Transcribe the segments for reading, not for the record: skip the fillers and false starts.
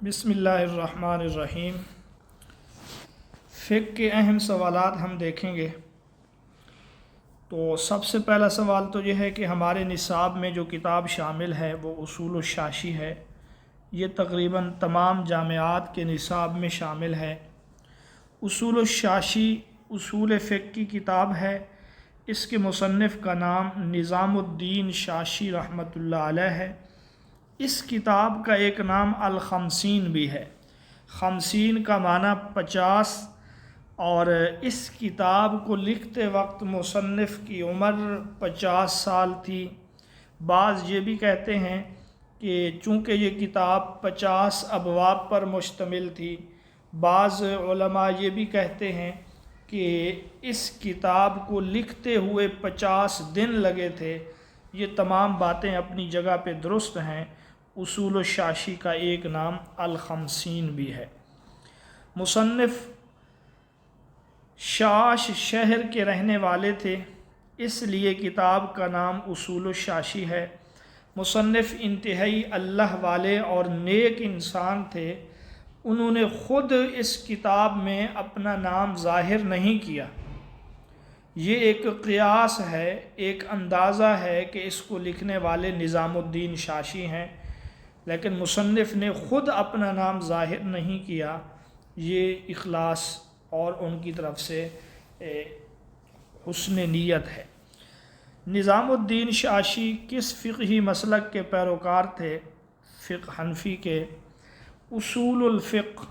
بسم اللہ الرحمن الرحیم۔ فقہ کے اہم سوالات ہم دیکھیں گے۔ تو سب سے پہلا سوال تو یہ ہے کہ ہمارے نصاب میں جو کتاب شامل ہے وہ اصول الشاشی ہے۔ یہ تقریباً تمام جامعات کے نصاب میں شامل ہے۔ اصول الشاشی اصول فقہ کی کتاب ہے۔ اس کے مصنف کا نام نظام الدین شاشی رحمۃ اللہ علیہ ہے۔ اس کتاب کا ایک نام الخمسین بھی ہے۔ خمسین کا معنی 50، اور اس کتاب کو لکھتے وقت مصنف کی عمر 50 سال تھی۔ بعض یہ بھی کہتے ہیں کہ چونکہ یہ کتاب 50 ابواب پر مشتمل تھی، بعض علماء یہ بھی کہتے ہیں کہ اس کتاب کو لکھتے ہوئے 50 دن لگے تھے۔ یہ تمام باتیں اپنی جگہ پہ درست ہیں۔ اصول الشاشی کا ایک نام الخمسین بھی ہے۔ مصنف شاش شہر کے رہنے والے تھے، اس لیے کتاب کا نام اصول الشاشی ہے۔ مصنف انتہائی اللہ والے اور نیک انسان تھے۔ انہوں نے خود اس کتاب میں اپنا نام ظاہر نہیں کیا۔ یہ ایک قیاس ہے، ایک اندازہ ہے کہ اس کو لکھنے والے نظام الدین شاشی ہیں، لیکن مصنف نے خود اپنا نام ظاہر نہیں کیا۔ یہ اخلاص اور ان کی طرف سے حسن نیت ہے۔ نظام الدین شاشی کس فقہی مسلک کے پیروکار تھے؟ فقہ حنفی کے۔ اصول الفقہ،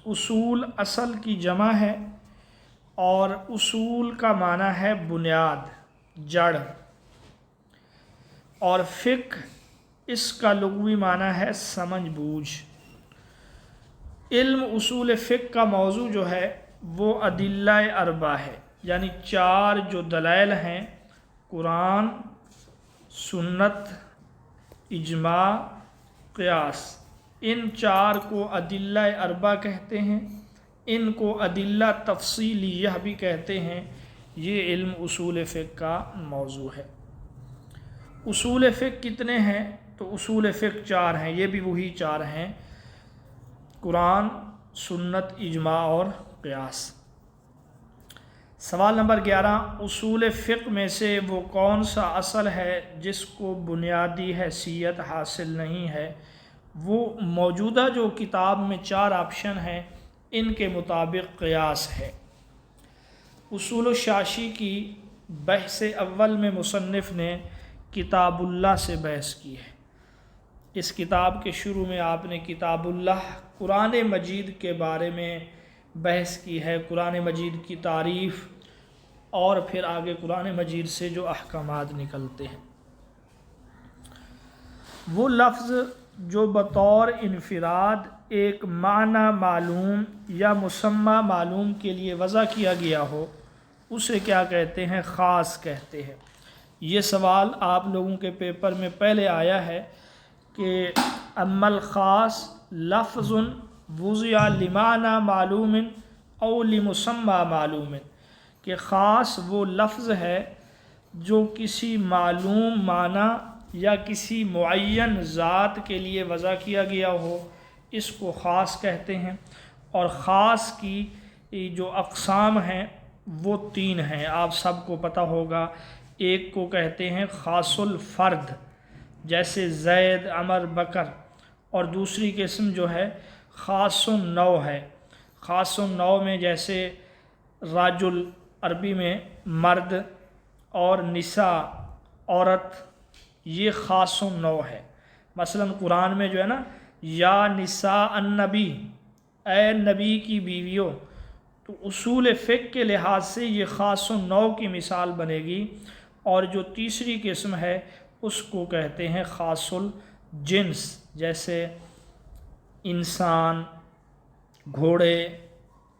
اصول اصل کی جمع ہے، اور اصول کا معنی ہے بنیاد، جڑ، اور فقہ اس کا لغوی معنی ہے سمجھ بوجھ۔ علم اصول فقہ کا موضوع جو ہے وہ ادلہ اربع ہے، یعنی 4 جو دلائل ہیں، قرآن، سنت، اجماع، قیاس، ان 4 کو ادلہ اربع کہتے ہیں۔ ان کو ادلہ تفصیلیہ بھی کہتے ہیں۔ یہ علم اصول فقہ کا موضوع ہے۔ اصول فقہ کتنے ہیں؟ تو اصول فقہ 4 ہیں، یہ بھی وہی 4 ہیں: قرآن، سنت، اجماع اور قیاس۔ سوال نمبر 11، اصول فقہ میں سے وہ کون سا اصل ہے جس کو بنیادی حیثیت حاصل نہیں ہے؟ وہ موجودہ جو کتاب میں 4 آپشن ہیں ان کے مطابق قیاس ہے۔ اصول الشاشی کی بحث اول میں مصنف نے کتاب اللہ سے بحث کی ہے۔ اس کتاب کے شروع میں آپ نے کتاب اللہ قرآن مجید کے بارے میں بحث کی ہے، قرآن مجید کی تعریف، اور پھر آگے قرآن مجید سے جو احکامات نکلتے ہیں۔ وہ لفظ جو بطور انفراد ایک معنی معلوم یا مسمى معلوم کے لیے وضع کیا گیا ہو، اسے کیا کہتے ہیں؟ خاص کہتے ہیں۔ یہ سوال آپ لوگوں کے پیپر میں پہلے آیا ہے کہ اما الخاص لفظ وضع لمعنی معلوم او لمسمى معلوم، کہ خاص وہ لفظ ہے جو کسی معلوم معنی یا کسی معین ذات کے لیے وضع کیا گیا ہو، اس کو خاص کہتے ہیں۔ اور خاص کی جو اقسام ہیں وہ 3 ہیں، آپ سب کو پتہ ہوگا۔ ایک کو کہتے ہیں خاص الفرد، جیسے زید، عمر، بکر، اور دوسری قسم جو ہے خاص النوع ہے۔ خاص النوع میں جیسے رجل عربی میں مرد، اور نساء عورت، یہ خاص النوع ہے۔ مثلا قرآن میں جو ہے نا، یا نساء النبی، اے نبی کی بیویوں، تو اصول فقہ کے لحاظ سے یہ خاص النوع کی مثال بنے گی۔ اور جو تیسری قسم ہے اس کو کہتے ہیں خاص الجنس، جیسے انسان، گھوڑے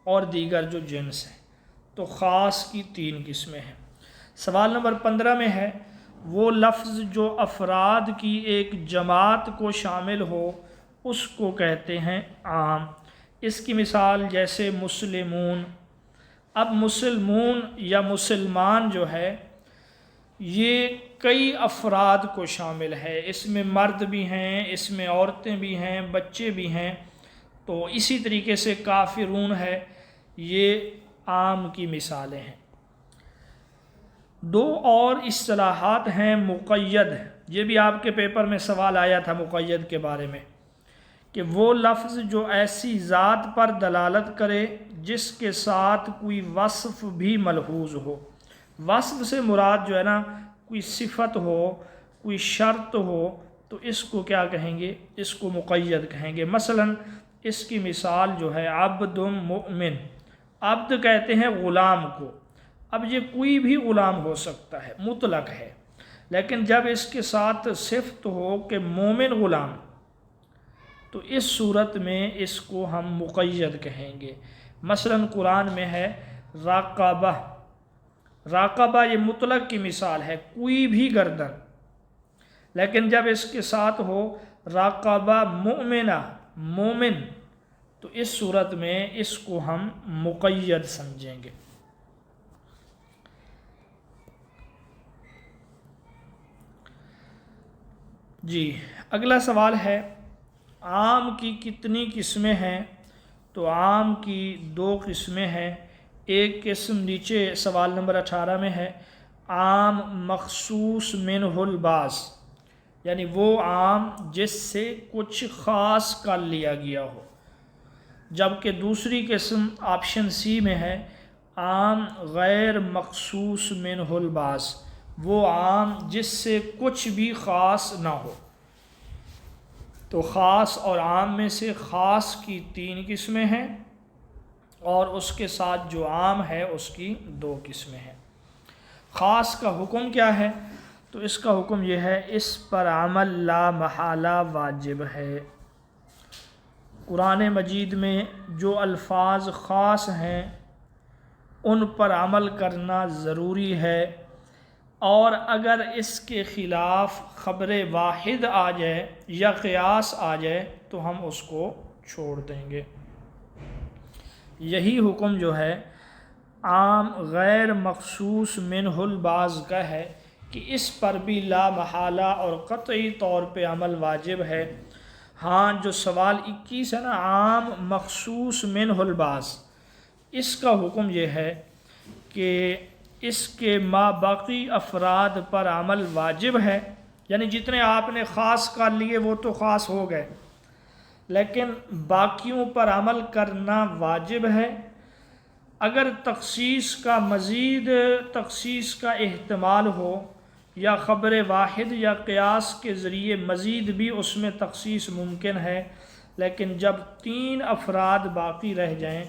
اور دیگر جو جنس ہیں۔ تو خاص کی 3 قسمیں ہیں۔ سوال نمبر 15 میں ہے، وہ لفظ جو افراد کی ایک جماعت کو شامل ہو اس کو کہتے ہیں عام۔ اس کی مثال جیسے مسلمون۔ اب مسلمون یا مسلمان جو ہے یہ کئی افراد کو شامل ہے، اس میں مرد بھی ہیں، اس میں عورتیں بھی ہیں، بچے بھی ہیں۔ تو اسی طریقے سے کافرون ہے، یہ عام کی مثالیں ہیں۔ دو اور اصطلاحات ہیں مقید، یہ بھی آپ کے پیپر میں سوال آیا تھا مقید کے بارے میں، کہ وہ لفظ جو ایسی ذات پر دلالت کرے جس کے ساتھ کوئی وصف بھی ملحوظ ہو۔ وصف سے مراد جو ہے نا کوئی صفت ہو، کوئی شرط ہو، تو اس کو کیا کہیں گے؟ اس کو مقید کہیں گے۔ مثلا اس کی مثال جو ہے عبد مؤمن، عبد کہتے ہیں غلام کو۔ اب یہ کوئی بھی غلام ہو سکتا ہے، مطلق ہے، لیکن جب اس کے ساتھ صفت ہو کہ مومن غلام، تو اس صورت میں اس کو ہم مقید کہیں گے۔ مثلا قرآن میں ہے راقبہ، راقبہ یہ مطلق کی مثال ہے، کوئی بھی گردن، لیکن جب اس کے ساتھ ہو راقبہ مؤمنہ، مومن، تو اس صورت میں اس کو ہم مقید سمجھیں گے۔ جی اگلا سوال ہے عام کی کتنی قسمیں ہیں؟ تو عام کی دو قسمیں ہیں۔ ایک قسم نیچے سوال نمبر 18 میں ہے، عام مخصوص منہ الباس، یعنی وہ عام جس سے کچھ خاص کر لیا گیا ہو، جبکہ دوسری قسم آپشن سی میں ہے عام غیر مخصوص منہ الباس، وہ عام جس سے کچھ بھی خاص نہ ہو۔ تو خاص اور عام میں سے خاص کی 3 قسمیں ہیں، اور اس کے ساتھ جو عام ہے اس کی 2 قسمیں ہیں۔ خاص کا حکم کیا ہے؟ تو اس کا حکم یہ ہے اس پر عمل لا محالہ واجب ہے۔ قرآن مجید میں جو الفاظ خاص ہیں ان پر عمل کرنا ضروری ہے، اور اگر اس کے خلاف خبر واحد آ جائے یا قیاس آ جائے تو ہم اس کو چھوڑ دیں گے۔ یہی حکم جو ہے عام غیر مخصوص منہ البعض کا ہے کہ اس پر بھی لا محالہ اور قطعی طور پہ عمل واجب ہے۔ ہاں جو سوال 21 ہے نا عام مخصوص منہ البعض، اس کا حکم یہ ہے کہ اس کے ما باقی افراد پر عمل واجب ہے، یعنی جتنے آپ نے خاص کر لیے وہ تو خاص ہو گئے، لیکن باقیوں پر عمل کرنا واجب ہے۔ اگر تخصیص کا مزید تخصیص کا احتمال ہو یا خبر واحد یا قیاس کے ذریعے مزید بھی اس میں تخصیص ممکن ہے، لیکن جب 3 افراد باقی رہ جائیں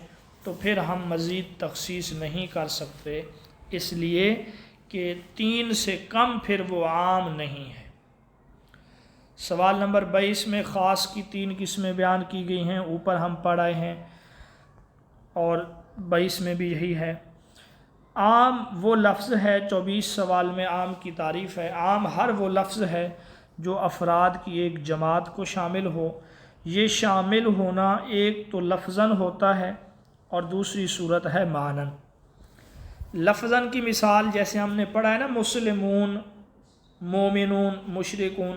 تو پھر ہم مزید تخصیص نہیں کر سکتے، اس لیے کہ 3 سے کم پھر وہ عام نہیں ہے۔ سوال نمبر 22 میں خاص کی 3 قسمیں بیان کی گئی ہیں، اوپر ہم پڑھ آئے ہیں، اور 22 میں بھی یہی ہے۔ عام وہ لفظ ہے، 24 سوال میں عام کی تعریف ہے۔ عام ہر وہ لفظ ہے جو افراد کی ایک جماعت کو شامل ہو۔ یہ شامل ہونا ایک تو لفظاً ہوتا ہے اور دوسری صورت ہے معنن۔ لفظاً کی مثال جیسے ہم نے پڑھا ہے نا مسلمون، مومنون، مشرکون۔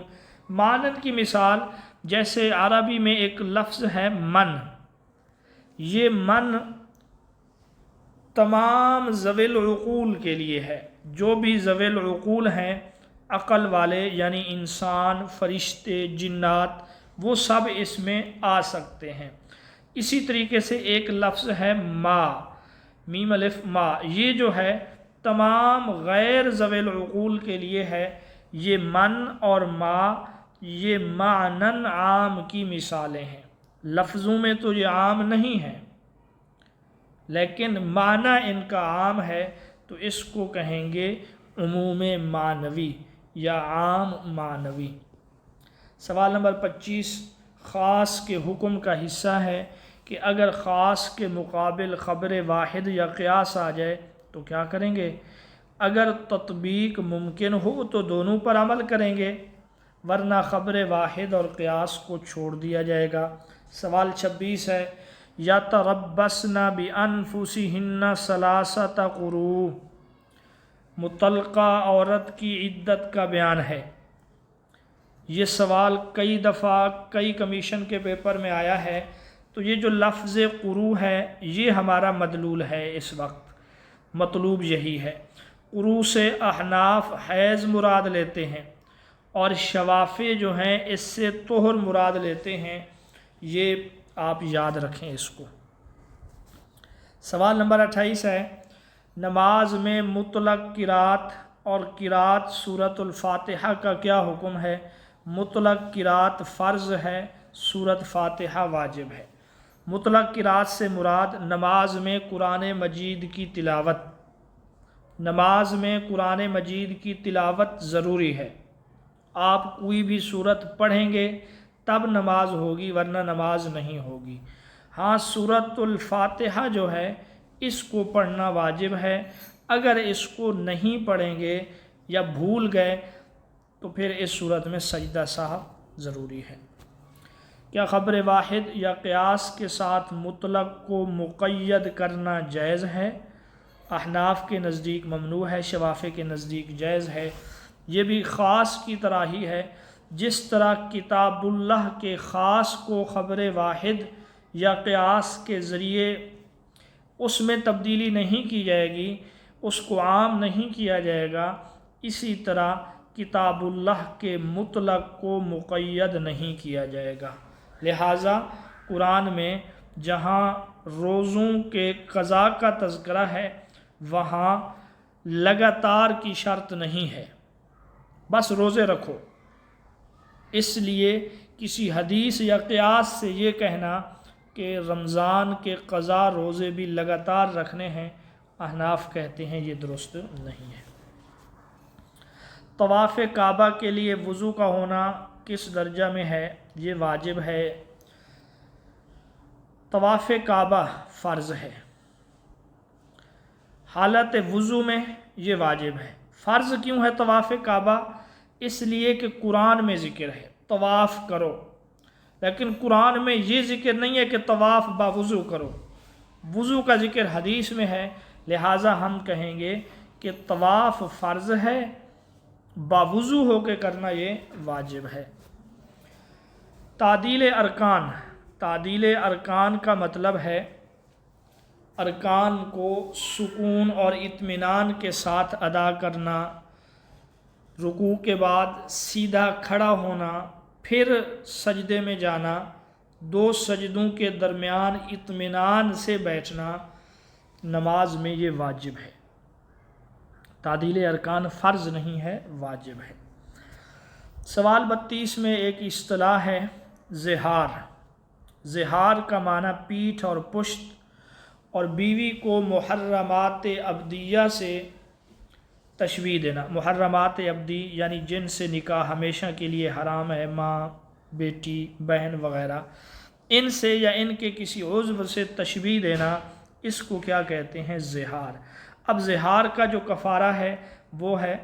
معنن کی مثال جیسے عربی میں ایک لفظ ہے من، یہ من تمام ذوی العقول کے لیے ہے، جو بھی ذوی العقول ہیں، عقل والے، یعنی انسان، فرشتے، جنات، وہ سب اس میں آ سکتے ہیں۔ اسی طریقے سے ایک لفظ ہے ما، میم الف ما، یہ جو ہے تمام غیر ذوی العقول کے لیے ہے۔ یہ من اور ما یہ معنن عام کی مثالیں ہیں، لفظوں میں تو یہ عام نہیں ہیں لیکن معنی ان کا عام ہے، تو اس کو کہیں گے عموم معنوی یا عام معنوی۔ سوال نمبر 25 خاص کے حکم کا حصہ ہے کہ اگر خاص کے مقابل خبر واحد یا قیاس آ جائے تو کیا کریں گے؟ اگر تطبیق ممکن ہو تو دونوں پر عمل کریں گے، ورنہ خبر واحد اور قیاس کو چھوڑ دیا جائے گا۔ سوال 26 ہے یتربصن بانفسہن ثلاثۃ قروء، مطلقہ عورت کی عدت کا بیان ہے۔ یہ سوال کئی دفعہ کئی کمیشن کے پیپر میں آیا ہے، تو یہ جو لفظ قروء ہے یہ ہمارا مدلول ہے، اس وقت مطلوب یہی ہے۔ قروء سے احناف حیض مراد لیتے ہیں اور شوافع جو ہیں اس سے طہر مراد لیتے ہیں، یہ آپ یاد رکھیں اس کو۔ سوال نمبر 28 ہے، نماز میں مطلق قرات اور قرات سورۃ الفاتحہ کا کیا حکم ہے؟ مطلق قرات فرض ہے، سورۃ فاتحہ واجب ہے۔ مطلق قرات سے مراد نماز میں قرآن مجید کی تلاوت، نماز میں قرآن مجید کی تلاوت ضروری ہے۔ آپ کوئی بھی سورت پڑھیں گے تب نماز ہوگی، ورنہ نماز نہیں ہوگی۔ ہاں، سورۃ الفاتحہ جو ہے اس کو پڑھنا واجب ہے، اگر اس کو نہیں پڑھیں گے یا بھول گئے تو پھر اس صورت میں سجدہ سہو ضروری ہے۔ کیا خبر واحد یا قیاس کے ساتھ مطلق کو مقید کرنا جائز ہے؟ احناف کے نزدیک ممنوع ہے، شوافع کے نزدیک جائز ہے۔ یہ بھی خاص کی طرح ہی ہے، جس طرح کتاب اللہ کے خاص کو خبر واحد یا قیاس کے ذریعے اس میں تبدیلی نہیں کی جائے گی، اس کو عام نہیں کیا جائے گا، اسی طرح کتاب اللہ کے مطلق کو مقید نہیں کیا جائے گا۔ لہٰذا قرآن میں جہاں روزوں کے قضاء کا تذکرہ ہے وہاں لگاتار کی شرط نہیں ہے، بس روزے رکھو۔ اس لیے کسی حدیث یا قیاس سے یہ کہنا کہ رمضان کے قضاء روزے بھی لگاتار رکھنے ہیں، احناف کہتے ہیں یہ درست نہیں ہے۔ طواف کعبہ کے لیے وضو کا ہونا کس درجہ میں ہے؟ یہ واجب ہے۔ طواف کعبہ فرض ہے، حالت وضو میں یہ واجب ہے۔ فرض کیوں ہے طواف کعبہ؟ اس لیے کہ قرآن میں ذکر ہے طواف کرو، لیکن قرآن میں یہ ذکر نہیں ہے کہ طواف باوضو کرو، وضو کا ذکر حدیث میں ہے، لہٰذا ہم کہیں گے کہ طواف فرض ہے، باوضو ہو کے کرنا یہ واجب ہے۔ تعدیل ارکان، تعدیل ارکان کا مطلب ہے ارکان کو سکون اور اطمینان کے ساتھ ادا کرنا، رکوع کے بعد سیدھا کھڑا ہونا، پھر سجدے میں جانا، دو سجدوں کے درمیان اطمینان سے بیٹھنا، نماز میں یہ واجب ہے۔ تعدیل ارکان فرض نہیں ہے، واجب ہے۔ سوال 32 میں ایک اصطلاح ہے زہار۔ زہار کا معنی پیٹھ اور پشت، اور بیوی کو محرمات ابدیہ سے تشبیہ دینا۔ محرمات ابدی یعنی جن سے نکاح ہمیشہ کے لیے حرام ہے، ماں، بیٹی، بہن وغیرہ، ان سے یا ان کے کسی عضو سے تشبیہ دینا، اس کو کیا کہتے ہیں؟ زہار۔ اب زہار کا جو کفارہ ہے وہ ہے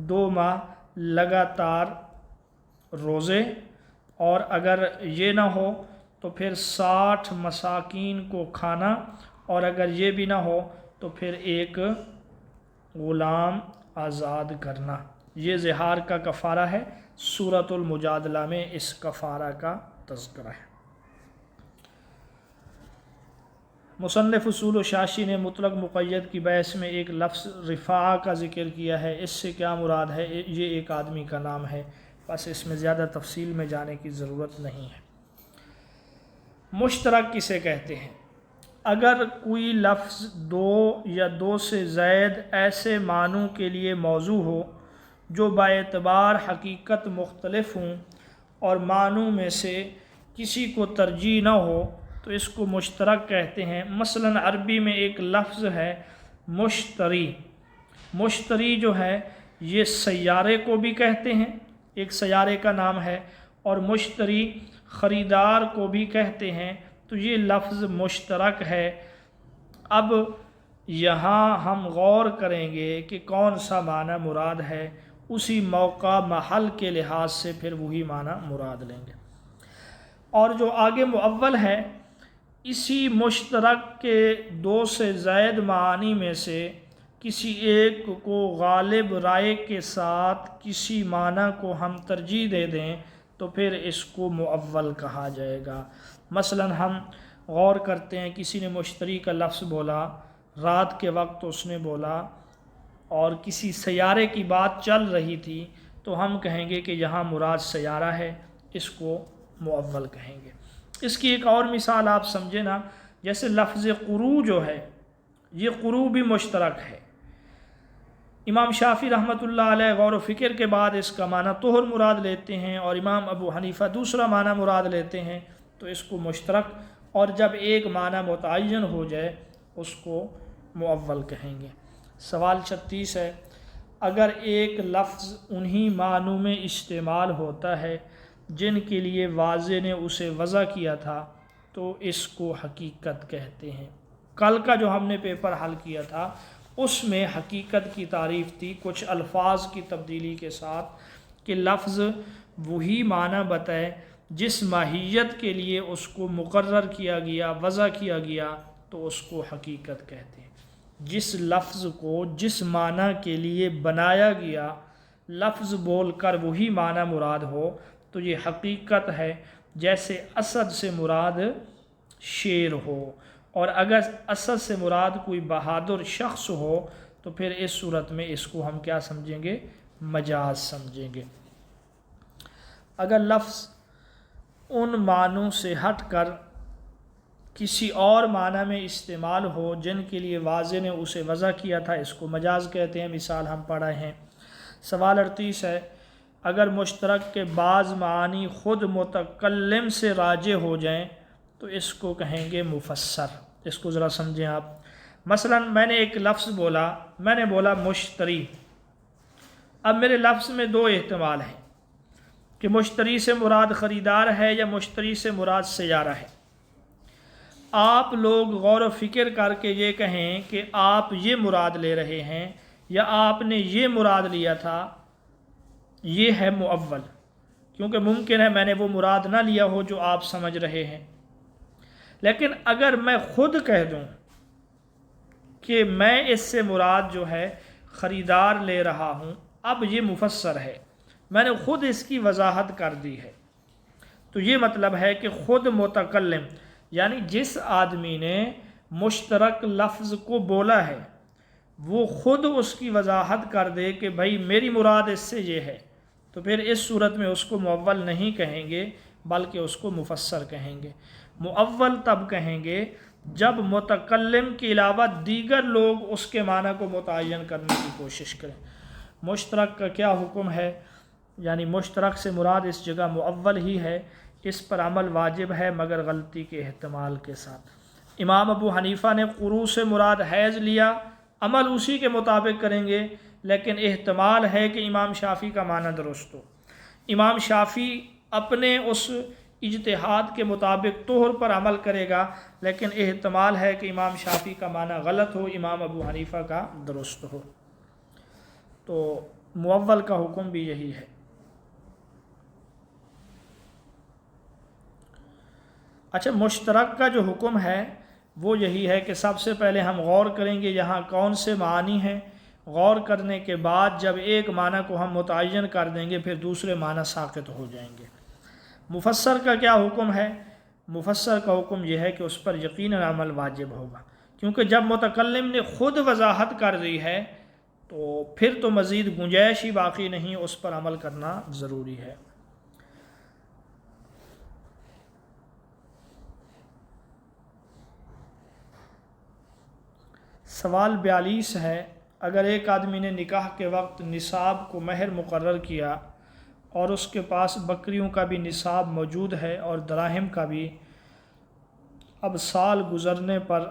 2 ماہ لگاتار روزے، اور اگر یہ نہ ہو تو پھر 60 مساکین کو کھانا، اور اگر یہ بھی نہ ہو تو پھر ایک غلام آزاد کرنا۔ یہ زہار کا کفارہ ہے، سورۃ المجادلہ میں اس کفارہ کا تذکرہ ہے۔ مصنف اصول و شاشی نے مطلق مقید کی بحث میں ایک لفظ رفاع کا ذکر کیا ہے، اس سے کیا مراد ہے؟ یہ ایک آدمی کا نام ہے، بس اس میں زیادہ تفصیل میں جانے کی ضرورت نہیں ہے۔ مشترک کسے کہتے ہیں؟ اگر کوئی لفظ 2 یا 2 سے زائد ایسے معنوں کے لیے موضوع ہو جو باعتبار حقیقت مختلف ہوں اور معنوں میں سے کسی کو ترجیح نہ ہو تو اس کو مشترک کہتے ہیں۔ مثلا عربی میں ایک لفظ ہے مشتری۔ مشتری جو ہے یہ سیارے کو بھی کہتے ہیں، ایک سیارے کا نام ہے، اور مشتری خریدار کو بھی کہتے ہیں، تو یہ لفظ مشترک ہے۔ اب یہاں ہم غور کریں گے کہ کون سا معنی مراد ہے، اسی موقع محل کے لحاظ سے پھر وہی معنی مراد لیں گے۔ اور جو آگے مؤول ہے، اسی مشترک کے 2 سے زائد معانی میں سے کسی ایک کو غالب رائے کے ساتھ کسی معنی کو ہم ترجیح دے دیں تو پھر اس کو مؤول کہا جائے گا۔ مثلا ہم غور کرتے ہیں، کسی نے مشتری کا لفظ بولا، رات کے وقت اس نے بولا اور کسی سیارے کی بات چل رہی تھی، تو ہم کہیں گے کہ یہاں مراد سیارہ ہے، اس کو مؤول کہیں گے۔ اس کی ایک اور مثال آپ سمجھے نا، جیسے لفظ قرو جو ہے، یہ قرو بھی مشترک ہے۔ امام شافعی رحمۃ اللہ علیہ غور و فکر کے بعد اس کا معنی طہر مراد لیتے ہیں، اور امام ابو حنیفہ دوسرا معنی مراد لیتے ہیں، تو اس کو مشترک، اور جب ایک معنی متعین ہو جائے اس کو مؤول کہیں گے۔ سوال 36 ہے، اگر ایک لفظ انہی معنوں میں استعمال ہوتا ہے جن کے لیے واضح نے اسے وضع کیا تھا تو اس کو حقیقت کہتے ہیں۔ کل کا جو ہم نے پیپر حل کیا تھا اس میں حقیقت کی تعریف تھی کچھ الفاظ کی تبدیلی کے ساتھ، کہ لفظ وہی معنی بتائے جس ماہیت کے لیے اس کو مقرر کیا گیا، وضع کیا گیا، تو اس کو حقیقت کہتے ہیں۔ جس لفظ کو جس معنی کے لیے بنایا گیا، لفظ بول کر وہی معنی مراد ہو تو یہ حقیقت ہے، جیسے اسد سے مراد شیر ہو، اور اگر اسد سے مراد کوئی بہادر شخص ہو تو پھر اس صورت میں اس کو ہم کیا سمجھیں گے؟ مجاز سمجھیں گے۔ اگر لفظ ان معنوں سے ہٹ کر کسی اور معنی میں استعمال ہو جن کے لیے واضح نے اسے وضع کیا تھا، اس کو مجاز کہتے ہیں۔ مثال ہم پڑھے ہیں۔ سوال 38 ہے، اگر مشترک کے بعض معانی خود متکلم سے راجع ہو جائیں تو اس کو کہیں گے مفسر۔ اس کو ذرا سمجھیں آپ۔ مثلا میں نے ایک لفظ بولا، میں نے بولا مشتری۔ اب میرے لفظ میں دو احتمال ہیں کہ مشتری سے مراد خریدار ہے یا مشتری سے مراد سیارہ ہے۔ آپ لوگ غور و فکر کر کے یہ کہیں کہ آپ یہ مراد لے رہے ہیں یا آپ نے یہ مراد لیا تھا، یہ ہے مؤول، کیونکہ ممکن ہے میں نے وہ مراد نہ لیا ہو جو آپ سمجھ رہے ہیں۔ لیکن اگر میں خود کہہ دوں کہ میں اس سے مراد جو ہے خریدار لے رہا ہوں، اب یہ مفسر ہے، میں نے خود اس کی وضاحت کر دی ہے، تو یہ مطلب ہے کہ خود متکلم یعنی جس آدمی نے مشترک لفظ کو بولا ہے وہ خود اس کی وضاحت کر دے کہ بھائی میری مراد اس سے یہ ہے، تو پھر اس صورت میں اس کو مؤول نہیں کہیں گے بلکہ اس کو مفسر کہیں گے۔ مؤول تب کہیں گے جب متکلم کے علاوہ دیگر لوگ اس کے معنی کو متعین کرنے کی کوشش کریں۔ مشترک کا کیا حکم ہے؟ یعنی مشترک سے مراد اس جگہ مؤول ہی ہے، اس پر عمل واجب ہے مگر غلطی کے احتمال کے ساتھ۔ امام ابو حنیفہ نے قروء سے مراد حیض لیا، عمل اسی کے مطابق کریں گے، لیکن احتمال ہے کہ امام شافعی کا معنی درست ہو۔ امام شافعی اپنے اس اجتہاد کے مطابق طہر پر عمل کرے گا، لیکن احتمال ہے کہ امام شافعی کا معنی غلط ہو، امام ابو حنیفہ کا درست ہو۔ تو مؤول کا حکم بھی یہی ہے۔ اچھا، مشترک کا جو حکم ہے وہ یہی ہے کہ سب سے پہلے ہم غور کریں گے یہاں کون سے معانی ہیں، غور کرنے کے بعد جب ایک معنی کو ہم متعین کر دیں گے پھر دوسرے معنی ساقط ہو جائیں گے۔ مفسر کا کیا حکم ہے؟ مفسر کا حکم یہ ہے کہ اس پر یقیناً عمل واجب ہوگا، کیونکہ جب متکلم نے خود وضاحت کر دی ہے تو پھر تو مزید گنجائش ہی باقی نہیں، اس پر عمل کرنا ضروری ہے۔ سوال 42 ہے، اگر ایک آدمی نے نکاح کے وقت نصاب کو مہر مقرر کیا اور اس کے پاس بکریوں کا بھی نصاب موجود ہے اور دراہم کا بھی، اب سال گزرنے پر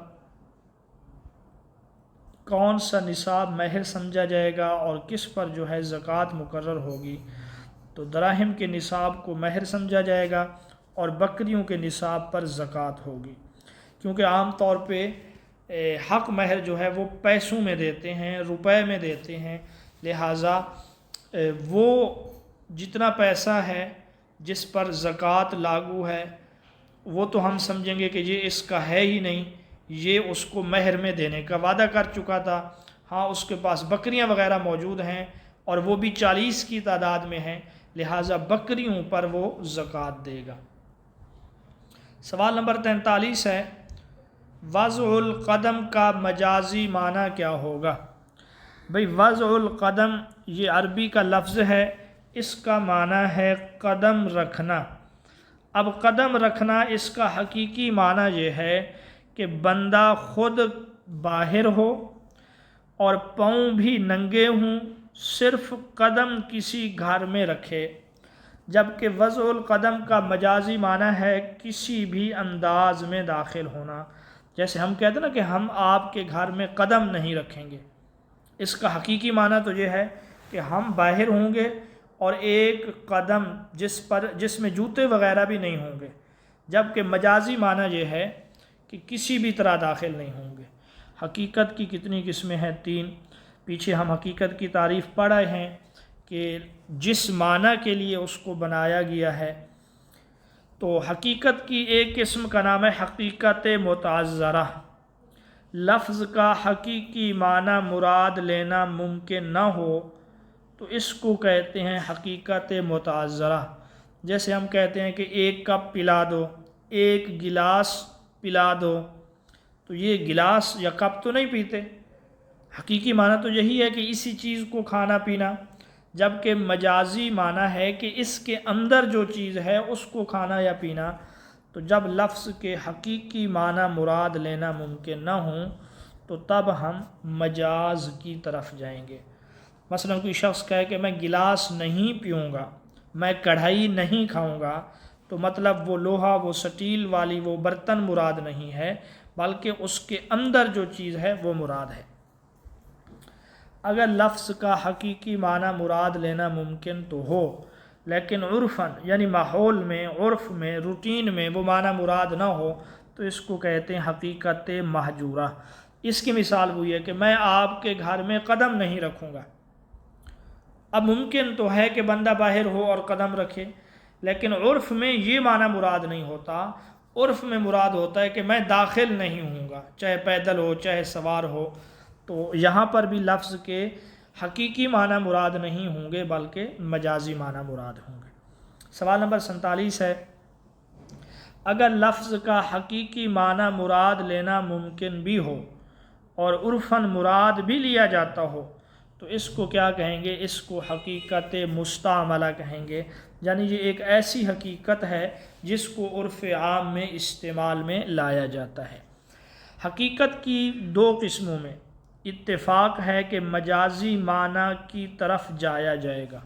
کون سا نصاب مہر سمجھا جائے گا اور کس پر جو ہے زکوٰۃ مقرر ہوگی؟ تو دراہم کے نصاب کو مہر سمجھا جائے گا اور بکریوں کے نصاب پر زکوٰۃ ہوگی، کیونکہ عام طور پہ حق مہر جو ہے وہ پیسوں میں دیتے ہیں، روپے میں دیتے ہیں، لہٰذا وہ جتنا پیسہ ہے جس پر زکوٰۃ لاگو ہے وہ تو ہم سمجھیں گے کہ یہ اس کا ہے ہی نہیں، یہ اس کو مہر میں دینے کا وعدہ کر چکا تھا، ہاں اس کے پاس بکریاں وغیرہ موجود ہیں اور وہ بھی 40 کی تعداد میں ہیں، لہٰذا بکریوں پر وہ زکوٰۃ دے گا۔ سوال نمبر 43 ہے، وضع القدم کا مجازی معنی کیا ہوگا؟ بھئی وضع القدم یہ عربی کا لفظ ہے، اس کا معنی ہے قدم رکھنا۔ اب قدم رکھنا اس کا حقیقی معنی یہ ہے کہ بندہ خود باہر ہو اور پاؤں بھی ننگے ہوں، صرف قدم کسی گھر میں رکھے، جبکہ وضع القدم کا مجازی معنی ہے کسی بھی انداز میں داخل ہونا۔ جیسے ہم کہتے ہیں نا کہ ہم آپ کے گھر میں قدم نہیں رکھیں گے، اس کا حقیقی معنی تو یہ ہے کہ ہم باہر ہوں گے اور ایک قدم جس میں جوتے وغیرہ بھی نہیں ہوں گے، جبکہ مجازی معنی یہ ہے کہ کسی بھی طرح داخل نہیں ہوں گے۔ حقیقت کی کتنی قسمیں ہیں؟ 3۔ پیچھے ہم حقیقت کی تعریف پڑھے ہیں کہ جس معنی کے لیے اس کو بنایا گیا ہے، تو حقیقت کی ایک قسم کا نام ہے حقیقت متعذرہ۔ لفظ کا حقیقی معنی مراد لینا ممکن نہ ہو تو اس کو کہتے ہیں حقیقت متعذرہ۔ جیسے ہم کہتے ہیں کہ ایک کپ پلا دو، ایک گلاس پلا دو، تو یہ گلاس یا کپ تو نہیں پیتے، حقیقی معنی تو یہی ہے کہ اسی چیز کو کھانا پینا، جبکہ مجازی معنی ہے کہ اس کے اندر جو چیز ہے اس کو کھانا یا پینا۔ تو جب لفظ کے حقیقی معنی مراد لینا ممکن نہ ہوں تو تب ہم مجاز کی طرف جائیں گے۔ مثلا کوئی شخص کہے کہ میں گلاس نہیں پیوں گا، میں کڑھائی نہیں کھاؤں گا، تو مطلب وہ لوہا، وہ سٹیل والی وہ برتن مراد نہیں ہے، بلکہ اس کے اندر جو چیز ہے وہ مراد ہے۔ اگر لفظ کا حقیقی معنی مراد لینا ممکن تو ہو لیکن عرفاً یعنی ماحول میں، عرف میں، روٹین میں وہ معنی مراد نہ ہو تو اس کو کہتے ہیں حقیقت مہجورہ۔ اس کی مثال وہی ہے کہ میں آپ کے گھر میں قدم نہیں رکھوں گا۔ اب ممکن تو ہے کہ بندہ باہر ہو اور قدم رکھے، لیکن عرف میں یہ معنی مراد نہیں ہوتا۔ عرف میں مراد ہوتا ہے کہ میں داخل نہیں ہوں گا، چاہے پیدل ہو چاہے سوار ہو۔ تو یہاں پر بھی لفظ کے حقیقی معنی مراد نہیں ہوں گے بلکہ مجازی معنی مراد ہوں گے۔ سوال نمبر 47 ہے، اگر لفظ کا حقیقی معنی مراد لینا ممکن بھی ہو اور عرفاً مراد بھی لیا جاتا ہو تو اس کو کیا کہیں گے؟ اس کو حقیقت مستعملہ کہیں گے، یعنی یہ ایک ایسی حقیقت ہے جس کو عرف عام میں استعمال میں لایا جاتا ہے۔ حقیقت کی 2 قسموں میں اتفاق ہے کہ مجازی معنی کی طرف جایا جائے گا،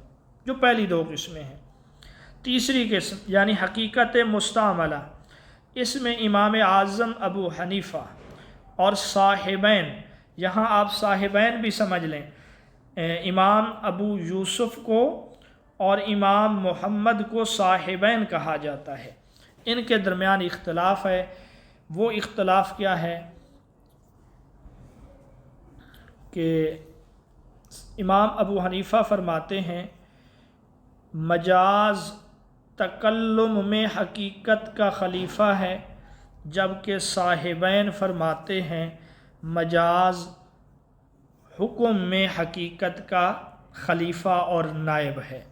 جو پہلی 2 قسمیں ہیں۔ تیسری قسم یعنی حقیقت مستعملہ، اس میں امام اعظم ابو حنیفہ اور صاحبین، یہاں آپ صاحبین بھی سمجھ لیں، امام ابو یوسف کو اور امام محمد کو صاحبین کہا جاتا ہے۔ ان کے درمیان اختلاف ہے۔ وہ اختلاف کیا ہے کہ امام ابو حنیفہ فرماتے ہیں مجاز تکلم میں حقیقت کا خلیفہ ہے، جبکہ صاحبین فرماتے ہیں مجاز حکم میں حقیقت کا خلیفہ اور نائب ہے۔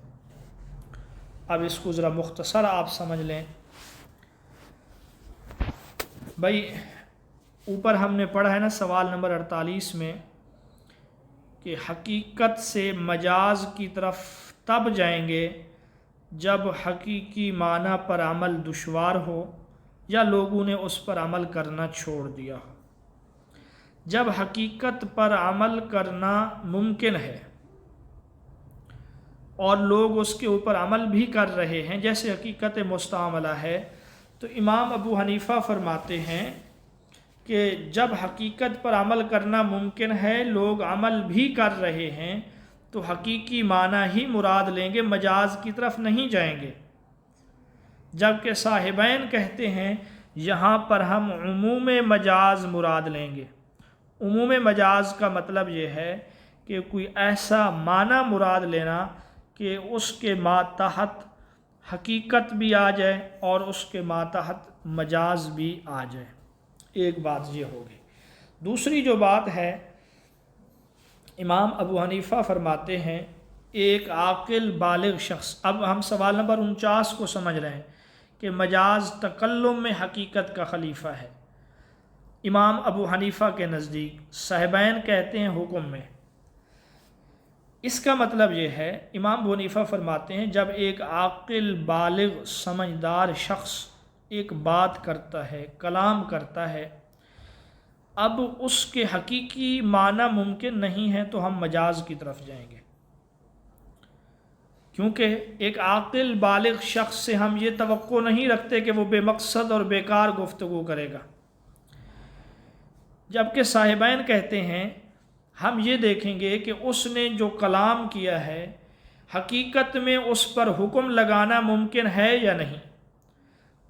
اب اس کو ذرا مختصر آپ سمجھ لیں۔ بھائی اوپر ہم نے پڑھا ہے نا سوال نمبر 48 میں کہ حقیقت سے مجاز کی طرف تب جائیں گے جب حقیقی معنی پر عمل دشوار ہو یا لوگوں نے اس پر عمل کرنا چھوڑ دیا ہو۔ جب حقیقت پر عمل کرنا ممکن ہے اور لوگ اس کے اوپر عمل بھی کر رہے ہیں، جیسے حقیقت مستعملہ ہے، تو امام ابو حنیفہ فرماتے ہیں کہ جب حقیقت پر عمل کرنا ممکن ہے، لوگ عمل بھی کر رہے ہیں، تو حقیقی معنی ہی مراد لیں گے، مجاز کی طرف نہیں جائیں گے۔ جبکہ صاحبین کہتے ہیں یہاں پر ہم عموم مجاز مراد لیں گے۔ عموم مجاز کا مطلب یہ ہے کہ کوئی ایسا معنی مراد لینا کہ اس کے ماتحت حقیقت بھی آ جائے اور اس کے ماتحت مجاز بھی آ جائے۔ ایک بات یہ ہوگی۔ دوسری جو بات ہے امام ابو حنیفہ فرماتے ہیں ایک عاقل بالغ شخص، اب ہم سوال نمبر 49 کو سمجھ رہے ہیں کہ مجاز تکلم میں حقیقت کا خلیفہ ہے۔ امام ابو حنیفہ کے نزدیک صاحبین کہتے ہیں حکم میں۔ اس کا مطلب یہ ہے، امام ابو حنیفہ فرماتے ہیں جب ایک عاقل بالغ سمجھدار شخص ایک بات کرتا ہے، کلام کرتا ہے، اب اس کے حقیقی معنی ممکن نہیں ہے تو ہم مجاز کی طرف جائیں گے، کیونکہ ایک عاقل بالغ شخص سے ہم یہ توقع نہیں رکھتے کہ وہ بے مقصد اور بیکار گفتگو کرے گا، جبکہ صاحبین کہتے ہیں ہم یہ دیکھیں گے کہ اس نے جو کلام کیا ہے حقیقت میں اس پر حکم لگانا ممکن ہے یا نہیں۔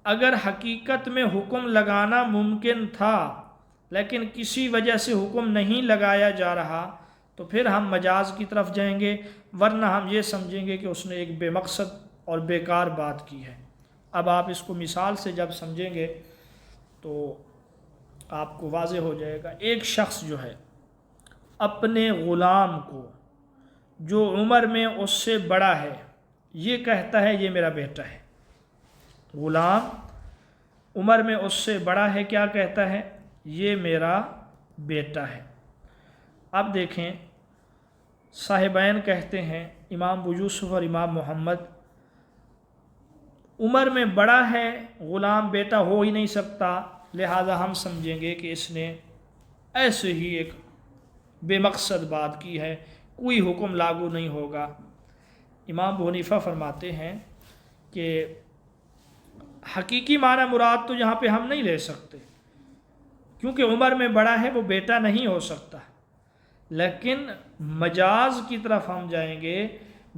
اگر حقیقت میں حکم لگانا ممکن تھا لیکن کسی وجہ سے حکم نہیں لگایا جا رہا تو پھر ہم مجاز کی طرف جائیں گے، ورنہ ہم یہ سمجھیں گے کہ اس نے ایک بے مقصد اور بیکار بات کی ہے۔ اب آپ اس کو مثال سے جب سمجھیں گے تو آپ کو واضح ہو جائے گا۔ ایک شخص جو ہے اپنے غلام کو جو عمر میں اس سے بڑا ہے یہ کہتا ہے یہ میرا بیٹا ہے، غلام عمر میں اس سے بڑا ہے، کیا کہتا ہے؟ یہ میرا بیٹا ہے۔ اب دیکھیں صاحبین کہتے ہیں امام ابو یوسف اور امام محمد، عمر میں بڑا ہے غلام، بیٹا ہو ہی نہیں سکتا، لہذا ہم سمجھیں گے کہ اس نے ایسے ہی ایک بے مقصد بات کی ہے، کوئی حکم لاگو نہیں ہوگا۔ امام ابو حنیفہ فرماتے ہیں کہ حقیقی معنی مراد تو یہاں پہ ہم نہیں لے سکتے، کیونکہ عمر میں بڑا ہے وہ بیٹا نہیں ہو سکتا، لیکن مجاز کی طرف ہم جائیں گے۔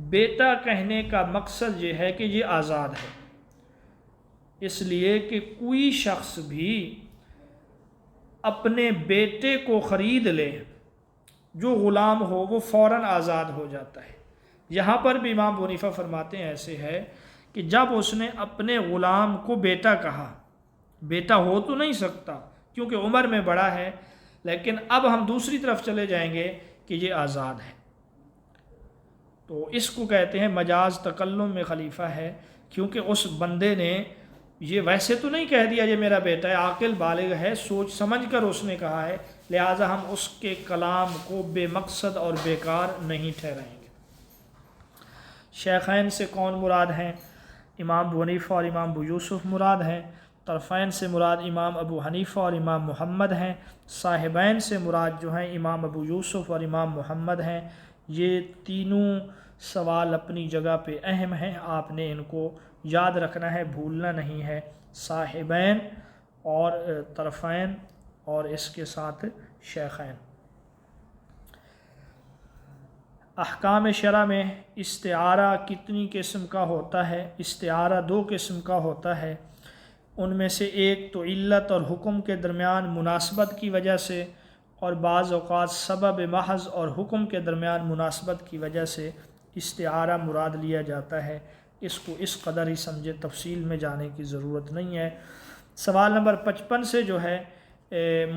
بیٹا کہنے کا مقصد یہ ہے کہ یہ آزاد ہے، اس لیے کہ کوئی شخص بھی اپنے بیٹے کو خرید لے جو غلام ہو وہ فوراً آزاد ہو جاتا ہے۔ یہاں پر بھی امام ابو حنیفہ فرماتے ہیں ایسے ہے کہ جب اس نے اپنے غلام کو بیٹا کہا، بیٹا ہو تو نہیں سکتا کیونکہ عمر میں بڑا ہے، لیکن اب ہم دوسری طرف چلے جائیں گے کہ یہ آزاد ہے، تو اس کو کہتے ہیں مجاز تکلم میں خلیفہ ہے، کیونکہ اس بندے نے یہ ویسے تو نہیں کہہ دیا یہ میرا بیٹا ہے، عاقل بالغ ہے، سوچ سمجھ کر اس نے کہا ہے، لہٰذا ہم اس کے کلام کو بے مقصد اور بیکار نہیں ٹھہرائیں گے۔ شیخین سے کون مراد ہیں؟ امام ابو حنیفہ اور امام ابو یوسف مراد ہیں۔ طرفین سے مراد امام ابو حنیفہ اور امام محمد ہیں۔ صاحبین سے مراد جو ہیں امام ابو یوسف اور امام محمد ہیں۔ یہ تینوں سوال اپنی جگہ پہ اہم ہیں، آپ نے ان کو یاد رکھنا ہے، بھولنا نہیں ہے۔ صاحبین اور طرفین اور اس کے ساتھ شیخین۔ احکام شرع میں استعارہ کتنی قسم کا ہوتا ہے؟ استعارہ 2 قسم کا ہوتا ہے، ان میں سے ایک تو علت اور حکم کے درمیان مناسبت کی وجہ سے، اور بعض اوقات سبب محض اور حکم کے درمیان مناسبت کی وجہ سے استعارہ مراد لیا جاتا ہے۔ اس کو اس قدر ہی سمجھے، تفصیل میں جانے کی ضرورت نہیں ہے۔ سوال نمبر 55 سے جو ہے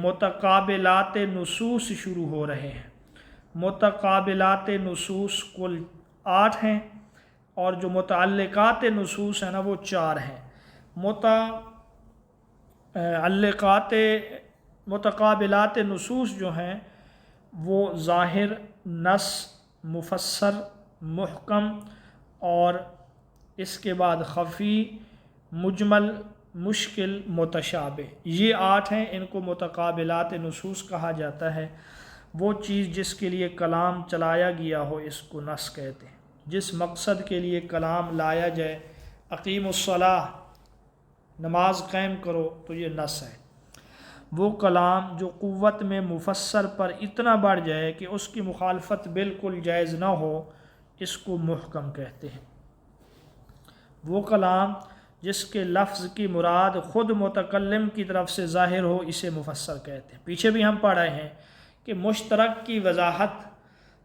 متقابلات نصوص شروع ہو رہے ہیں۔ متقابلات نصوص کل 8 ہیں، اور جو متعلقات نصوص ہیں نا وہ 4 ہیں۔ متقابلات نصوص جو ہیں وہ ظاہر، نص، مفسر، محکم، اور اس کے بعد خفی، مجمل، مشکل، متشابہ، یہ 8 ہیں۔ ان کو متقابلات نصوص کہا جاتا ہے۔ وہ چیز جس کے لیے کلام چلایا گیا ہو اس کو نص کہتے ہیں۔ جس مقصد کے لیے کلام لایا جائے، اقیم الصلاۃ، نماز قائم کرو، تو یہ نص ہے۔ وہ کلام جو قوت میں مفسر پر اتنا بڑھ جائے کہ اس کی مخالفت بالکل جائز نہ ہو، اس کو محکم کہتے ہیں۔ وہ کلام جس کے لفظ کی مراد خود متکلم کی طرف سے ظاہر ہو، اسے مفسر کہتے ہیں۔ پیچھے بھی ہم پڑھ رہے ہیں کہ مشترک کی وضاحت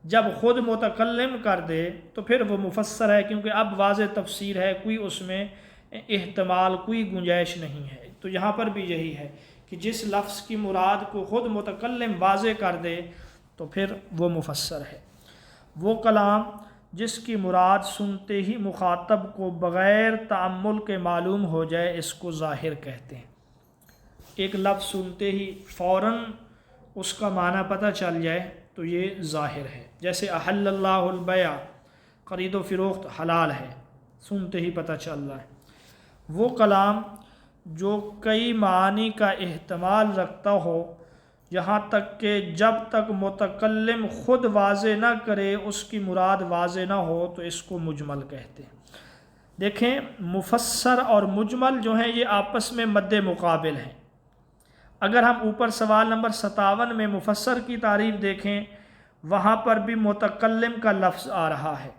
جب خود متکلم کر دے تو پھر وہ مفسر ہے، کیونکہ اب واضح تفسیر ہے، کوئی اس میں احتمال، کوئی گنجائش نہیں ہے۔ تو یہاں پر بھی یہی ہے کہ جس لفظ کی مراد کو خود متکلم واضح کر دے تو پھر وہ مفسر ہے۔ وہ کلام جس کی مراد سنتے ہی مخاطب کو بغیر تأمل کے معلوم ہو جائے اس کو ظاہر کہتے ہیں۔ ایک لفظ سنتے ہی فوراً اس کا معنی پتہ چل جائے تو یہ ظاہر ہے، جیسے احل اللہ البیع، خرید و فروخت حلال ہے، سنتے ہی پتہ چل رہا ہے۔ وہ کلام جو کئی معانی کا احتمال رکھتا ہو، یہاں تک کہ جب تک متکلم خود واضح نہ کرے اس کی مراد واضح نہ ہو تو اس کو مجمل کہتے ہیں۔ دیکھیں، مفسر اور مجمل جو ہیں یہ آپس میں مد مقابل ہیں۔ اگر ہم اوپر سوال نمبر 57 میں مفسر کی تعریف دیکھیں، وہاں پر بھی متکلم کا لفظ آ رہا ہے،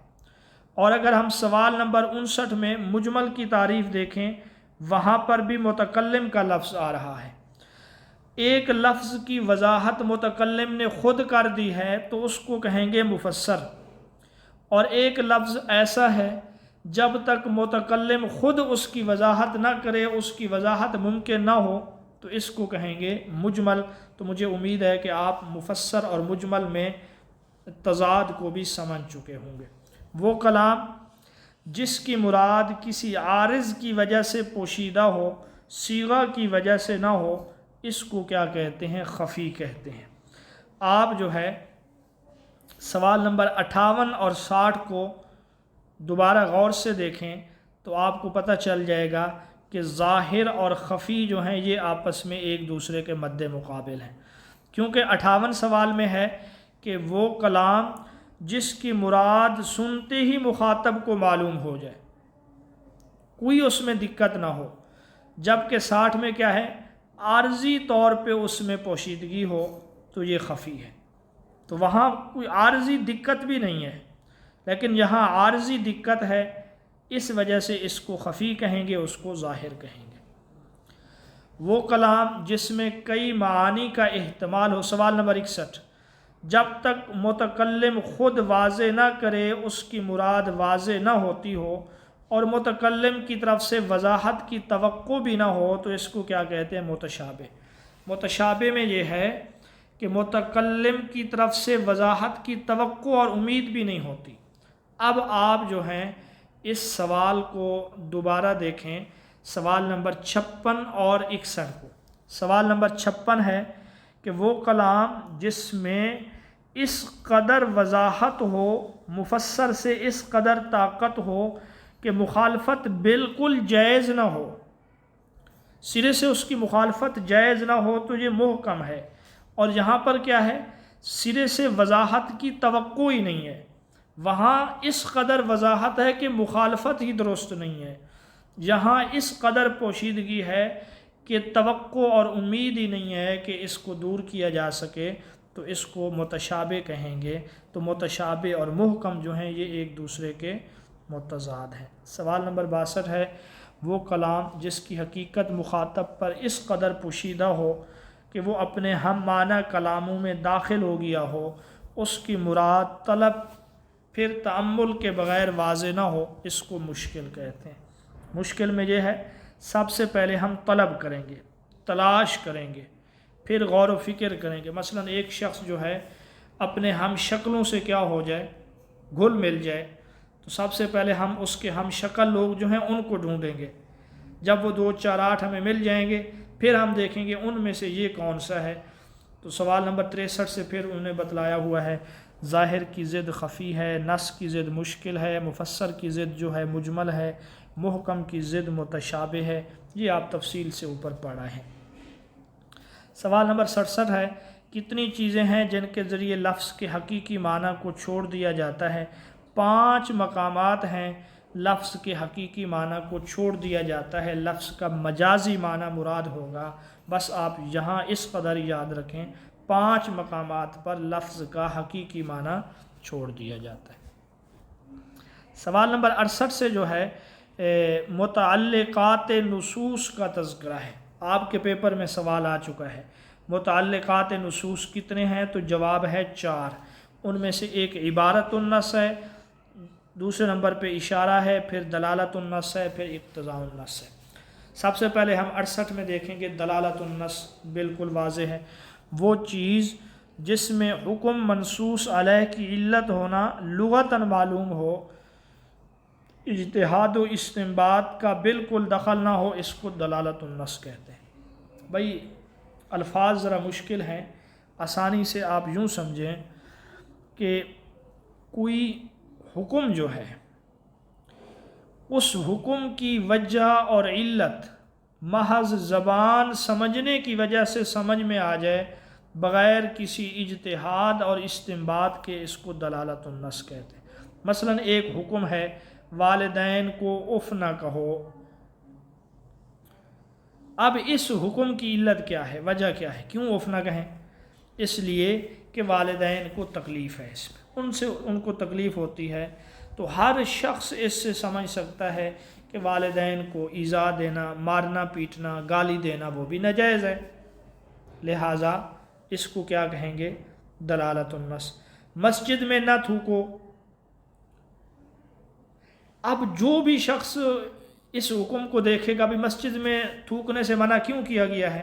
اور اگر ہم سوال نمبر 59 میں مجمل کی تعریف دیکھیں وہاں پر بھی متکلم کا لفظ آ رہا ہے۔ ایک لفظ کی وضاحت متکلم نے خود کر دی ہے تو اس کو کہیں گے مفسر، اور ایک لفظ ایسا ہے جب تک متکلم خود اس کی وضاحت نہ کرے، اس کی وضاحت ممکن نہ ہو تو اس کو کہیں گے مجمل۔ تو مجھے امید ہے کہ آپ مفسر اور مجمل میں تضاد کو بھی سمجھ چکے ہوں گے۔ وہ کلام جس کی مراد کسی عارض کی وجہ سے پوشیدہ ہو، صیغہ کی وجہ سے نہ ہو، اس کو کیا کہتے ہیں؟ خفی کہتے ہیں۔ آپ جو ہے سوال نمبر 58 اور 60 کو دوبارہ غور سے دیکھیں تو آپ کو پتہ چل جائے گا کہ ظاہر اور خفی جو ہیں یہ آپس میں ایک دوسرے کے مد مقابل ہیں، کیونکہ 58 سوال میں ہے کہ وہ کلام جس کی مراد سنتے ہی مخاطب کو معلوم ہو جائے، کوئی اس میں دقت نہ ہو، جبکہ 60 میں کیا ہے؟ عارضی طور پہ اس میں پوشیدگی ہو تو یہ خفی ہے۔ تو وہاں کوئی عارضی دقت بھی نہیں ہے، لیکن یہاں عارضی دقت ہے، اس وجہ سے اس کو خفی کہیں گے، اس کو ظاہر کہیں گے۔ وہ کلام جس میں کئی معانی کا احتمال ہو، سوال نمبر 61، جب تک متکلم خود واضح نہ کرے اس کی مراد واضح نہ ہوتی ہو اور متکلم کی طرف سے وضاحت کی توقع بھی نہ ہو تو اس کو کیا کہتے ہیں؟ متشابہ۔ متشابہ میں یہ ہے کہ متکلم کی طرف سے وضاحت کی توقع اور امید بھی نہیں ہوتی۔ اب آپ جو ہیں اس سوال کو دوبارہ دیکھیں، سوال نمبر 56 اور 61 کو۔ سوال نمبر 56 ہے کہ وہ کلام جس میں اس قدر وضاحت ہو، مفسر سے اس قدر طاقت ہو کہ مخالفت بالکل جائز نہ ہو، سرے سے اس کی مخالفت جائز نہ ہو تو یہ محکم ہے، اور یہاں پر کیا ہے؟ سرے سے وضاحت کی توقع ہی نہیں ہے، وہاں اس قدر وضاحت ہے کہ مخالفت ہی درست نہیں ہے، یہاں اس قدر پوشیدگی ہے کہ توقع اور امید ہی نہیں ہے کہ اس کو دور کیا جا سکے، تو اس کو متشابہ کہیں گے۔ تو متشابہ اور محکم جو ہیں یہ ایک دوسرے کے متضاد ہیں۔ سوال نمبر 62 ہے وہ کلام جس کی حقیقت مخاطب پر اس قدر پوشیدہ ہو کہ وہ اپنے ہم معنی کلاموں میں داخل ہو گیا ہو، اس کی مراد طلب پھر تأمل کے بغیر واضح نہ ہو، اس کو مشکل کہتے ہیں۔ مشکل میں یہ ہے سب سے پہلے ہم طلب کریں گے، تلاش کریں گے، پھر غور و فکر کریں گے۔ مثلا ایک شخص جو ہے اپنے ہم شکلوں سے کیا ہو جائے؟ گھل مل جائے، تو سب سے پہلے ہم اس کے ہم شکل لوگ جو ہیں ان کو ڈھونڈیں گے، جب وہ 2 4 8 ہمیں مل جائیں گے پھر ہم دیکھیں گے ان میں سے یہ کون سا ہے۔ تو سوال نمبر 63 سے پھر انہیں بتلایا ہوا ہے ظاہر کی ضد خفی ہے، نص کی ضد مشکل ہے، مفسر کی ضد جو ہے مجمل ہے، محکم کی ضد متشابہ ہے، یہ آپ تفصیل سے اوپر پڑھا ہے۔ سوال نمبر 67 ہے کتنی چیزیں ہیں جن کے ذریعے لفظ کے حقیقی معنی کو چھوڑ دیا جاتا ہے؟ 5 مقامات ہیں لفظ کے حقیقی معنی کو چھوڑ دیا جاتا ہے، لفظ کا مجازی معنی مراد ہوگا، بس آپ یہاں اس قدر یاد رکھیں 5 مقامات پر لفظ کا حقیقی معنی چھوڑ دیا جاتا ہے۔ سوال نمبر 68 سے جو ہے متعلقات نصوص کا تذکرہ ہے، آپ کے پیپر میں سوال آ چکا ہے متعلقات نصوص کتنے ہیں؟ تو جواب ہے 4، ان میں سے ایک عبارت النص ہے، دوسرے نمبر پہ اشارہ ہے، پھر دلالت النص ہے، پھر اقتضاء النص ہے۔ سب سے پہلے ہم 68 میں دیکھیں گے دلالت النص بالکل واضح ہے، وہ چیز جس میں حکم منصوص علیہ کی علت ہونا لغتاً معلوم ہو، اجتہاد و استنباط کا بالکل دخل نہ ہو، اس کو دلالت النص کہتے ہیں۔ بھئی الفاظ ذرا مشکل ہیں، آسانی سے آپ یوں سمجھیں کہ کوئی حکم جو ہے اس حکم کی وجہ اور علت محض زبان سمجھنے کی وجہ سے سمجھ میں آ جائے بغیر کسی اجتہاد اور استنباط کے، اس کو دلالت النص کہتے ہیں۔ مثلا ایک حکم ہے والدین کو اف نہ کہو، اب اس حکم کی علت کیا ہے، وجہ کیا ہے، کیوں اف نہ کہیں؟ اس لیے کہ والدین کو تکلیف ہے، اس میں ان کو تکلیف ہوتی ہے، تو ہر شخص اس سے سمجھ سکتا ہے کہ والدین کو ایذا دینا، مارنا پیٹنا، گالی دینا وہ بھی ناجائز ہے، لہٰذا اس کو کیا کہیں گے؟ دلالت النص۔ مسجد میں نہ تھوکو، اب جو بھی شخص اس حکم کو دیکھے گا بھی مسجد میں تھوکنے سے منع کیوں کیا گیا ہے؟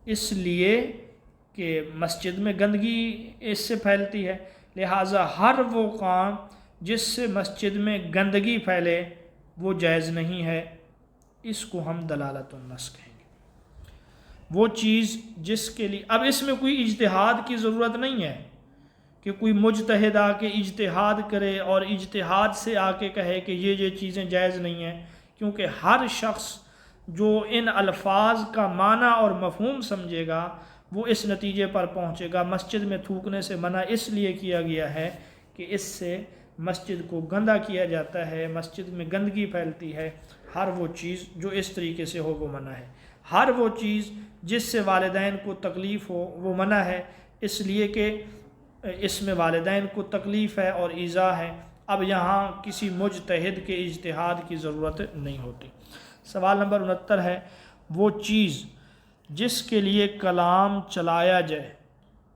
اس لیے کہ مسجد میں گندگی اس سے پھیلتی ہے، لہٰذا ہر وہ کام جس سے مسجد میں گندگی پھیلے وہ جائز نہیں ہے، اس کو ہم دلالت النص کہیں گے۔ وہ چیز جس کے لیے اب اس میں کوئی اجتہاد کی ضرورت نہیں ہے کہ کوئی مجتہد آ کے اجتہاد کرے اور اجتہاد سے آ کے کہے کہ یہ چیزیں جائز نہیں ہیں، کیونکہ ہر شخص جو ان الفاظ کا معنی اور مفہوم سمجھے گا وہ اس نتیجے پر پہنچے گا مسجد میں تھوکنے سے منع اس لیے کیا گیا ہے کہ اس سے مسجد کو گندا کیا جاتا ہے، مسجد میں گندگی پھیلتی ہے، ہر وہ چیز جو اس طریقے سے ہو وہ منع ہے، ہر وہ چیز جس سے والدین کو تکلیف ہو وہ منع ہے، اس لیے کہ اس میں والدین کو تکلیف ہے اور ایذا ہے۔ اب یہاں کسی مجتہد کے اجتہاد کی ضرورت نہیں ہوتی۔ سوال نمبر 69 ہے وہ چیز جس کے لیے کلام چلایا جائے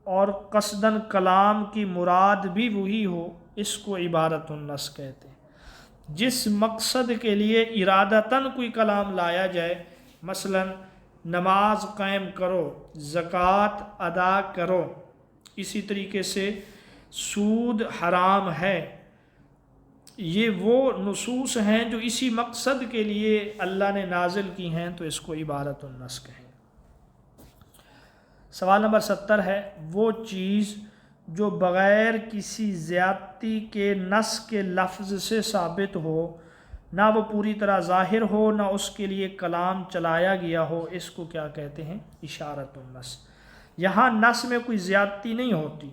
اور قصداً کلام کی مراد بھی وہی ہو، اس کو عبارت النص کہتے ہیں۔ جس مقصد کے لیے ارادتاً کوئی کلام لایا جائے، مثلا نماز قائم کرو، زکوٰۃ ادا کرو، اسی طریقے سے سود حرام ہے، یہ وہ نصوص ہیں جو اسی مقصد کے لیے اللہ نے نازل کی ہیں، تو اس کو عبارت النص کہیں۔ سوال نمبر 70 ہے وہ چیز جو بغیر کسی زیادتی کے نص کے لفظ سے ثابت ہو، نہ وہ پوری طرح ظاہر ہو، نہ اس کے لیے کلام چلایا گیا ہو، اس کو کیا کہتے ہیں؟ اشارت النص۔ یہاں نص میں کوئی زیادتی نہیں ہوتی،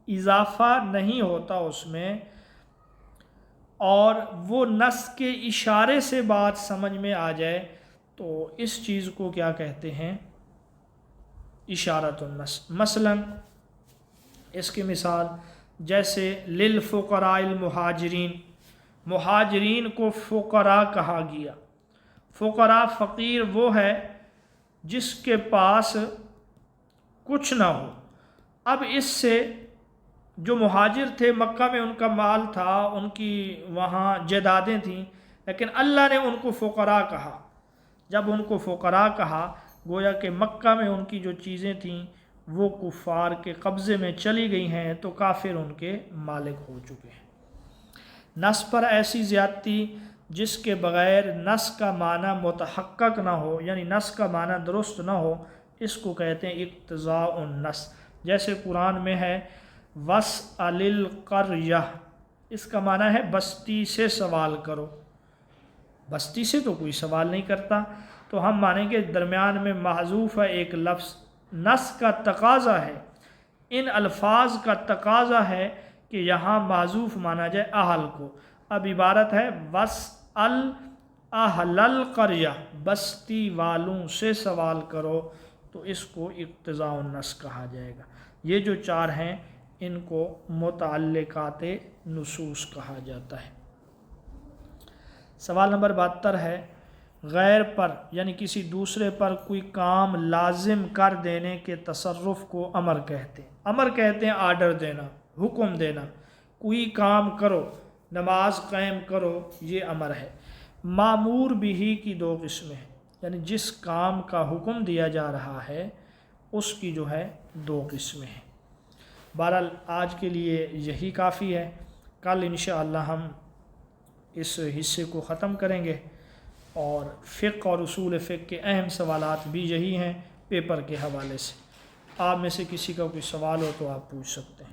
اضافہ نہیں ہوتا اس میں، اور وہ نص کے اشارے سے بات سمجھ میں آ جائے تو اس چیز کو کیا کہتے ہیں؟ اشارت النص۔ مثلا اس کی مثال جیسے للفقراء المہاجرین، مہاجرین کو فقراء کہا گیا، فقراء فقیر وہ ہے جس کے پاس کچھ نہ ہو۔ اب اس سے جو مہاجر تھے مکہ میں ان کا مال تھا، ان کی وہاں جائیدادیں تھیں، لیکن اللہ نے ان کو فقراء کہا۔ جب ان کو فقراء کہا گویا کہ مکہ میں ان کی جو چیزیں تھیں وہ کفار کے قبضے میں چلی گئی ہیں، تو کافر ان کے مالک ہو چکے ہیں۔ نص پر ایسی زیادتی جس کے بغیر نص کا معنی متحقق نہ ہو، یعنی نص کا معنی درست نہ ہو، اس کو کہتے ہیں اقتضاء النص۔ جیسے قرآن میں ہے وَاسْأَلِ الْقَرْيَةَ، اس کا معنی ہے بستی سے سوال کرو، بستی سے تو کوئی سوال نہیں کرتا، تو ہم مانیں گے درمیان میں محذوف ہے ایک لفظ، نص کا تقاضا ہے، ان الفاظ کا تقاضا ہے کہ یہاں محذوف مانا جائے اہل کو۔ اب عبارت ہے وَاسْأَلْ أَهْلَ الْقَرْيَةِ، بستی والوں سے سوال کرو، تو اس کو اقتضاء النص کہا جائے گا۔ یہ جو چار ہیں ان کو متعلقات نصوص کہا جاتا ہے۔ سوال نمبر 72 ہے غیر پر یعنی کسی دوسرے پر کوئی کام لازم کر دینے کے تصرف کو امر کہتے ہیں۔ امر کہتے ہیں آرڈر دینا، حکم دینا، کوئی کام کرو، نماز قائم کرو، یہ امر ہے۔ مامور بھی کی دو قسمیں ہیں، یعنی جس کام کا حکم دیا جا رہا ہے اس کی جو ہے 2 قسمیں ہیں۔ بہرحال آج کے لیے یہی کافی ہے، کل انشاءاللہ ہم اس حصے کو ختم کریں گے، اور فقہ اور اصول فقہ کے اہم سوالات بھی یہی ہیں پیپر کے حوالے سے۔ آپ میں سے کسی کا کوئی سوال ہو تو آپ پوچھ سکتے ہیں۔